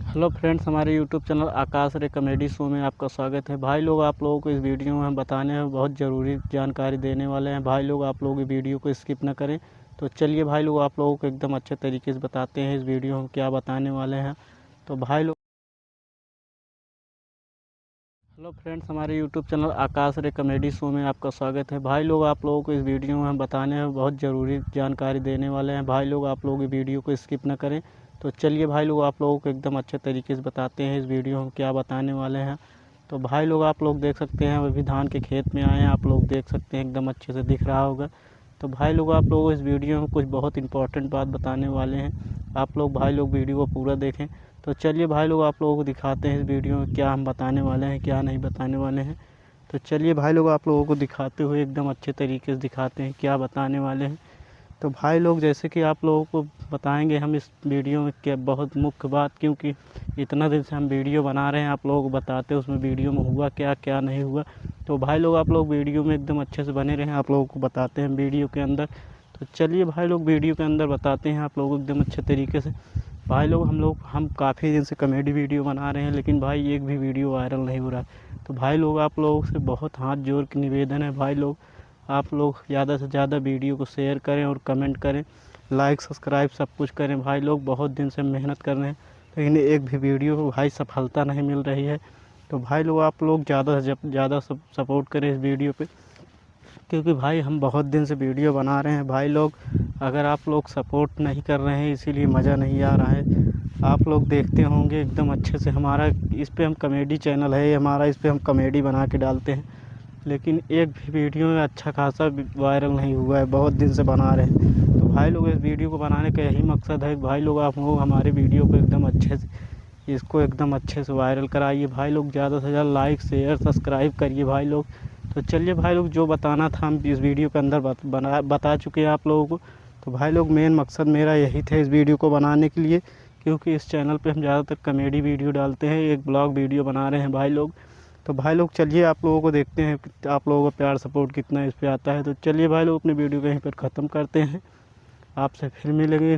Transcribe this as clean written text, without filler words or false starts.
Hello friends, हमारे YouTube channel आकाश रे comedy show में आपका स्वागत है। भाई लोग, आप लोगों को इस वीडियो में हम बताने हैं, बहुत ज़रूरी जानकारी देने वाले हैं। भाई लोग, आप लोग इस वीडियो को स्किप ना करें। तो चलिए भाई लोग, आप लोगों को एकदम अच्छे तरीके से बताते हैं इस वीडियो में क्या बताने वाले हैं। तो भाई लोग, हेलो फ्रेंड्स, हमारे यूट्यूब चैनल आकाश रे कॉमेडी शो में आपका स्वागत है। भाई लोग, आप लोगों को इस वीडियो में हम बताने हैं, बहुत ज़रूरी जानकारी देने वाले हैं। भाई लोग, आप लोग इस वीडियो को स्किप ना करें। तो चलिए भाई लोग, आप लोगों को एकदम अच्छे तरीके से बताते हैं इस वीडियो में क्या बताने वाले हैं। तो भाई लोग, आप लोग देख सकते हैं, अभी धान के खेत में आए हैं, आप लोग देख सकते हैं, एकदम अच्छे से दिख रहा होगा। तो भाई लोग, आप लोगों को इस वीडियो में कुछ बहुत इंपॉर्टेंट बात बताने वाले हैं। आप लोग भाई लोग वीडियो को पूरा देखें। तो चलिए भाई लोग, आप लोगों को दिखाते हैं इस वीडियो में क्या हम बताने वाले हैं, क्या नहीं बताने वाले हैं। तो चलिए भाई लोग, आप लोगों को दिखाते हुए एकदम अच्छे तरीके से दिखाते हैं क्या बताने वाले हैं। तो भाई लोग, जैसे कि आप लोगों को बताएंगे हम इस वीडियो में क्या बहुत मुख्य बात, क्योंकि इतना दिन से हम वीडियो बना रहे हैं, आप लोगों को बताते हैं उसमें वीडियो में हुआ क्या क्या नहीं हुआ। तो भाई लोग, आप लोग वीडियो में एकदम अच्छे से बने रहें, आप लोगों को बताते हैं वीडियो के अंदर। तो चलिए भाई लोग, वीडियो के अंदर बताते हैं आप लोगों को एकदम अच्छे तरीके से। भाई लोग, हम काफ़ी दिन से कॉमेडी वीडियो बना रहे हैं, लेकिन भाई एक भी वीडियो वायरल नहीं हो रहा है। तो भाई लोग, आप लोगों से बहुत हाथ जोड़ के निवेदन है, भाई लोग आप लोग ज़्यादा से ज़्यादा वीडियो को शेयर करें और कमेंट करें, लाइक सब्सक्राइब सब कुछ करें। भाई लोग, बहुत दिन से मेहनत कर रहे हैं, लेकिन एक भी वीडियो को भाई सफलता नहीं मिल रही है। तो भाई लोग, आप लोग ज़्यादा से ज़्यादा सपोर्ट करें इस वीडियो पे, क्योंकि भाई हम बहुत दिन से वीडियो बना रहे हैं। भाई लोग, अगर आप लोग सपोर्ट नहीं कर रहे हैं, इसीलिए मज़ा नहीं आ रहा है। आप लोग देखते होंगे एकदम अच्छे से, हमारा इस पे हम कॉमेडी चैनल है हमारा, इस पे हम कॉमेडी बना के डालते हैं, लेकिन एक भी वीडियो में अच्छा खासा वायरल नहीं हुआ है, बहुत दिन से बना रहे हैं। तो भाई लोग, इस वीडियो को बनाने का यही मकसद है, भाई लोग आप लोग हमारे वीडियो को एकदम अच्छे से, इसको एकदम अच्छे से वायरल कराइए। भाई लोग, ज़्यादा से ज़्यादा लाइक शेयर सब्सक्राइब करिए भाई लोग। तो चलिए भाई लोग, जो बताना था हम इस वीडियो के अंदर बता चुके हैं आप लोगों को। तो भाई लोग, मेन मकसद मेरा यही था इस वीडियो को बनाने के लिए, क्योंकि इस चैनल पे हम ज़्यादातर कॉमेडी वीडियो डालते हैं, एक ब्लॉग वीडियो बना रहे हैं भाई लोग। तो भाई लोग, चलिए आप लोगों को देखते हैं आप लोगों का प्यार सपोर्ट कितना इस पे आता है। तो चलिए भाई लोग, अपने वीडियो को यहीं पर ख़त्म करते हैं, आपसे फिर मिलेंगे।